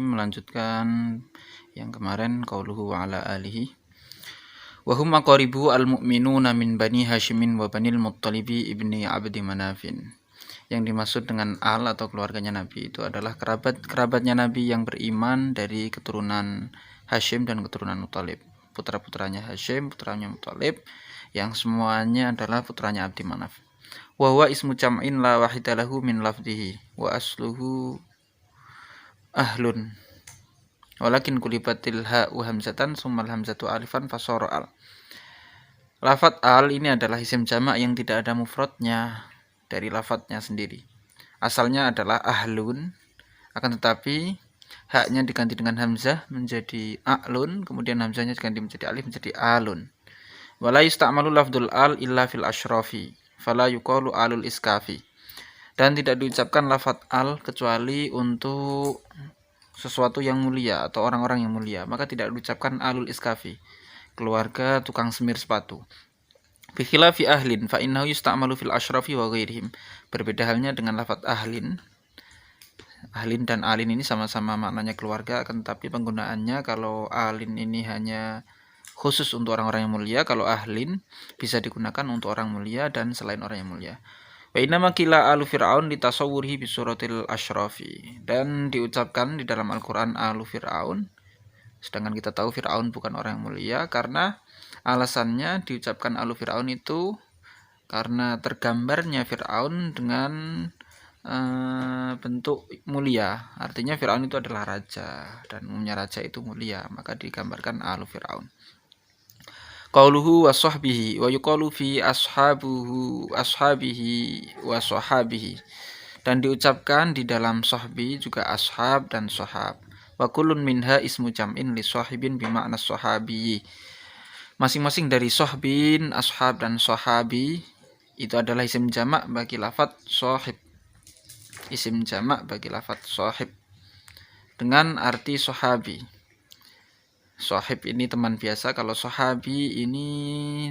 Melanjutkan yang kemarin qauluhu wa ala alihi wa hum aqaribu al-mu'minuna min bani Hashimin wa banil Muttalibi ibni Abdi Manafin. Yang dimaksud dengan al atau keluarganya Nabi itu adalah kerabatnya Nabi yang beriman dari keturunan Hashim dan keturunan Muttalib. Putra-putranya Hashim, putranya Muttalib yang semuanya adalah putranya Abdi Manaf. Wa huwa ismu jam'in la wahidalahu min lafdihi wa asluhu ahlun walakin kulibatil ha wa hamzatan summal hamzatu alifan fasara al. Lafat al ini adalah isim jamak yang tidak ada mufradnya dari lafadznya sendiri. Asalnya adalah ahlun, akan tetapi haknya diganti dengan hamzah menjadi a'lun, kemudian hamzahnya diganti menjadi alif menjadi alun. Wala yusta'malu lafdul al illa fil asyrafi fala yuqalu alul iskafi. Dan tidak diucapkan lafaz al kecuali untuk sesuatu yang mulia atau orang-orang yang mulia, maka tidak diucapkan alul iskafi, keluarga tukang semir sepatu. Bi khilafi ahlin fa innahu yusta'malu fil asyrafi wa ghairihim. Berbeda halnya dengan lafaz ahlin. Ahlin dan alin ini sama-sama maknanya keluarga, akan tetapi penggunaannya kalau alin ini hanya khusus untuk orang-orang yang mulia, kalau ahlin bisa digunakan untuk orang mulia dan selain orang yang mulia. Wa inama kila alu fir'aun litasawwurihi bi suratil asyrafi. Dan diucapkan di dalam Al-Qur'an alu fir'aun, sedangkan kita tahu Fir'aun bukan orang yang mulia, karena alasannya diucapkan alu fir'aun itu karena tergambarnya Fir'aun dengan bentuk mulia. Artinya Fir'aun itu adalah raja dan umumnya raja itu mulia, maka digambarkan alu fir'aun. Qauluhu wa sahbihi wa yuqalu fi ashabihi wa sahabihi. Dan diucapkan di dalam sahbi juga ashab dan sahab. Wa kullun minha ismu jam'in li sahibin bima'na sahabi. Masing-masing dari sahbin, ashab dan sahabi itu adalah isim jamak bagi lafaz sahib. Isim jamak bagi lafaz sahib dengan arti sahabi. Sahib ini teman biasa, kalau sahabi ini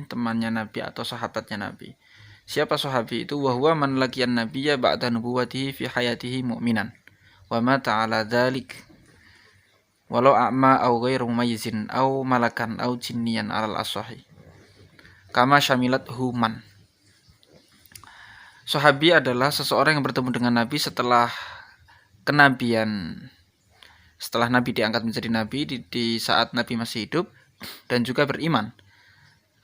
temannya Nabi atau sahabatnya Nabi. Siapa sahabi itu? Wa huwa man laqiyan nabiyya ba'da nubuwwatihi fi hayatihi mu'minan wa mata 'ala dzalik walau a'ma aw ghairu mumayyizin aw malakan aw jinniyan 'alal asahi kama syamilat human. Sahabi adalah seseorang yang bertemu dengan Nabi setelah kenabian, setelah Nabi diangkat menjadi Nabi, di saat Nabi masih hidup, dan juga beriman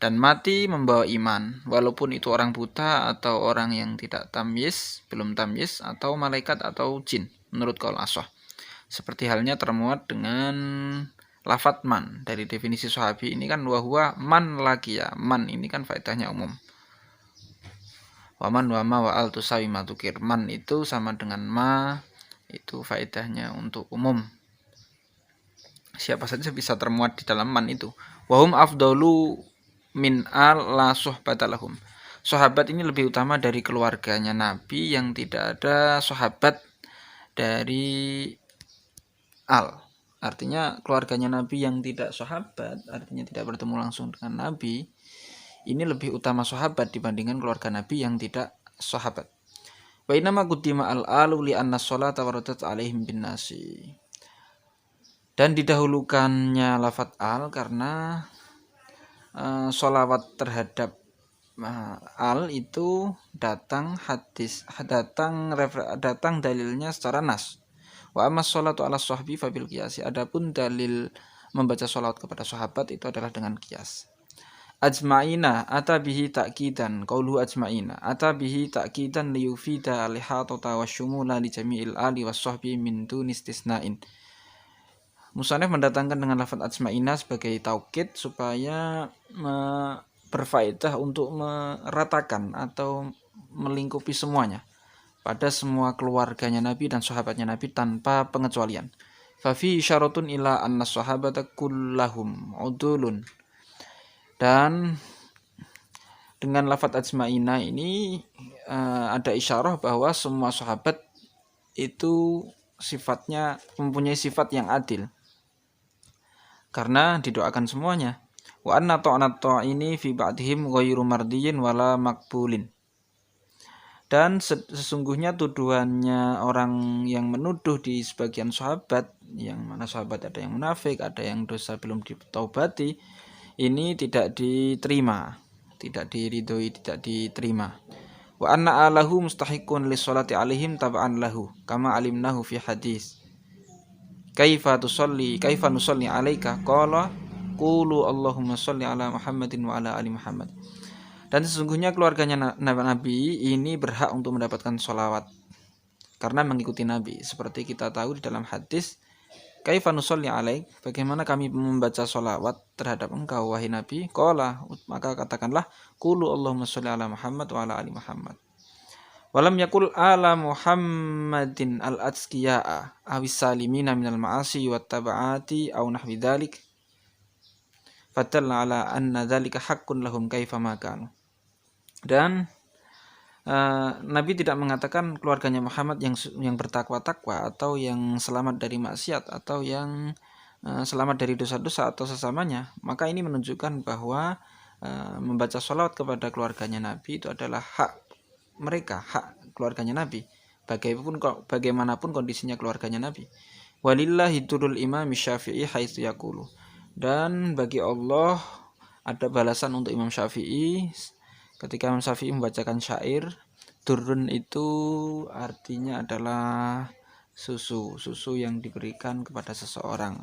dan mati membawa iman, walaupun itu orang buta atau orang yang tidak tamyiz, belum tamyiz, atau malaikat atau jin menurut qaul ashah. Seperti halnya termuat dengan lafat man dari definisi sahabi ini kan wahwa man laqiya. Man ini kan faedahnya umum. Waman wama wa al tusawi matukir. Man itu sama dengan ma, itu faedahnya untuk umum. Siapa saja bisa termuat di dalam man itu. Wahum afdalu min al la suhbata lahum. Sahabat ini lebih utama dari keluarganya Nabi yang tidak ada sahabat dari al. Artinya keluarganya Nabi yang tidak sahabat, artinya tidak bertemu langsung dengan Nabi, ini lebih utama sahabat dibandingkan keluarga Nabi yang tidak sahabat. Wa inama quddima al-alu li anna sholata waradat alaihim bin nasi. Dan didahulukannya lafaz al karena sholawat terhadap al itu datang dalilnya secara nas. Wa amma sholatu ala sahbi fabil qiyasi. Adapun dalil membaca sholawat kepada sahabat itu adalah dengan qiyas. Ajma'ina atabihi ta'kidan qauluhu ajma'ina atabihi ta'kidan liyufida lihatata wasyumula li jami'il ali was-sahbi min duni istisna'in. Musannif mendatangkan dengan lafaz ajma'ina sebagai taukid supaya berfaedah untuk meratakan atau melingkupi semuanya pada semua keluarganya Nabi dan sahabatnya Nabi tanpa pengecualian. Fa fi isyaratun ila anna sahabata kullahum udulun. Dan dengan lafaz ajma'ina ini ada isyarah bahwa semua sahabat itu sifatnya mempunyai sifat yang adil karena didoakan semuanya. Wa anna ta'nat ta'ini fi ba'dihim ghairu mardiyin wala maqbulin. Dan sesungguhnya tuduhannya orang yang menuduh di sebagian sahabat, yang mana sahabat ada yang munafik, ada yang dosa belum ditaubati, ini tidak diterima, tidak diridhoi, tidak diterima. Wa anna alahu mustahiqun lis-sholati alaihim tab'an lahu kama alimnahu fi hadis. Kaifa nusalli alaika? Qala qulu Allahumma sholli ala Muhammadin wa ala ali Muhammad. Dan sesungguhnya keluarganya Nabi ini berhak untuk mendapatkan sholawat karena mengikuti Nabi. Seperti kita tahu di dalam hadis, kaifa nusolli alaik, bagaimana kami membaca sholawat terhadap engkau wahai Nabi? Qala, maka katakanlah, qulu Allahumma sholli ala Muhammad wa ala ali Muhammad. Walam yakul ala Muhammadin al-atskiya'a awis salimina minal ma'asi wa taba'ati aw nahwi dhalik. Fadalla ala anna dhalika haqqun lahum kaifa ma kanu. Dan Nabi tidak mengatakan keluarganya Muhammad yang bertakwa-takwa atau yang selamat dari maksiat atau yang selamat dari dosa-dosa atau sesamanya. Maka ini menunjukkan bahwa membaca sholawat kepada keluarganya Nabi itu adalah hak mereka, hak keluarganya Nabi. Bagaimanapun kondisinya keluarganya Nabi. Walillahi turul imam Syafi'i haitsu yaqulu. Dan bagi Allah ada balasan untuk Imam Syafi'i ketika Imam Syafi'i membacakan syair. Durun itu artinya adalah susu yang diberikan kepada seseorang.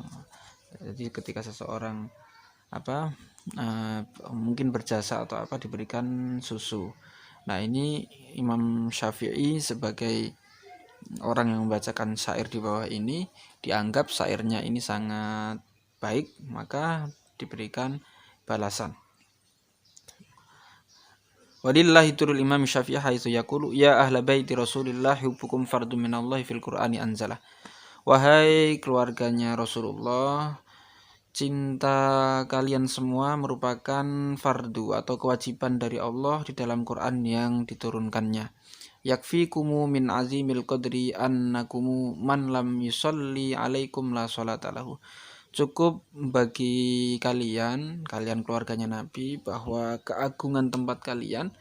Jadi ketika seseorang mungkin berjasa atau diberikan susu. Nah, ini Imam Syafi'i sebagai orang yang membacakan syair di bawah ini dianggap syairnya ini sangat baik, maka diberikan balasan. Walillahi turul imam Syafi'i haitsu yaqulu ya ahla baiti Rasulillah hubbukum fardun minallahi fil Qur'ani anzalah. Wahai keluarganya Rasulullah, cinta kalian semua merupakan fardu atau kewajiban dari Allah di dalam Quran yang diturunkannya. Yakfikumu min azimil qadri annakumu man lam yusalli alaikum la sholata lahu. Cukup bagi kalian keluarganya Nabi, bahwa keagungan tempat kalian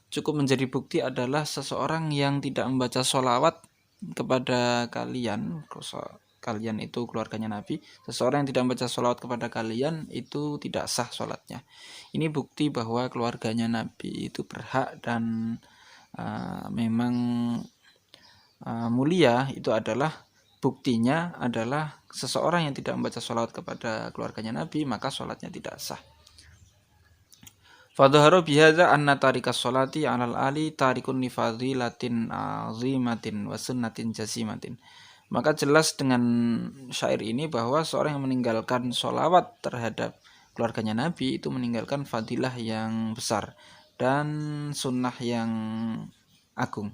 cukup menjadi bukti adalah seseorang yang tidak membaca sholawat kepada kalian itu keluarganya Nabi, seseorang yang tidak membaca sholawat kepada kalian itu tidak sah sholatnya. Ini bukti bahwa keluarganya Nabi itu berhak dan memang mulia. Itu adalah buktinya adalah seseorang yang tidak membaca sholawat kepada keluarganya Nabi, maka sholatnya tidak sah. Fadhharu bihadza anna tarikas sholati 'alal ali tarikun nifadilatin azimatin wa sunnatin jasimatin. Maka jelas dengan syair ini bahwa seorang yang meninggalkan sholawat terhadap keluarganya Nabi itu meninggalkan fadilah yang besar dan sunnah yang agung.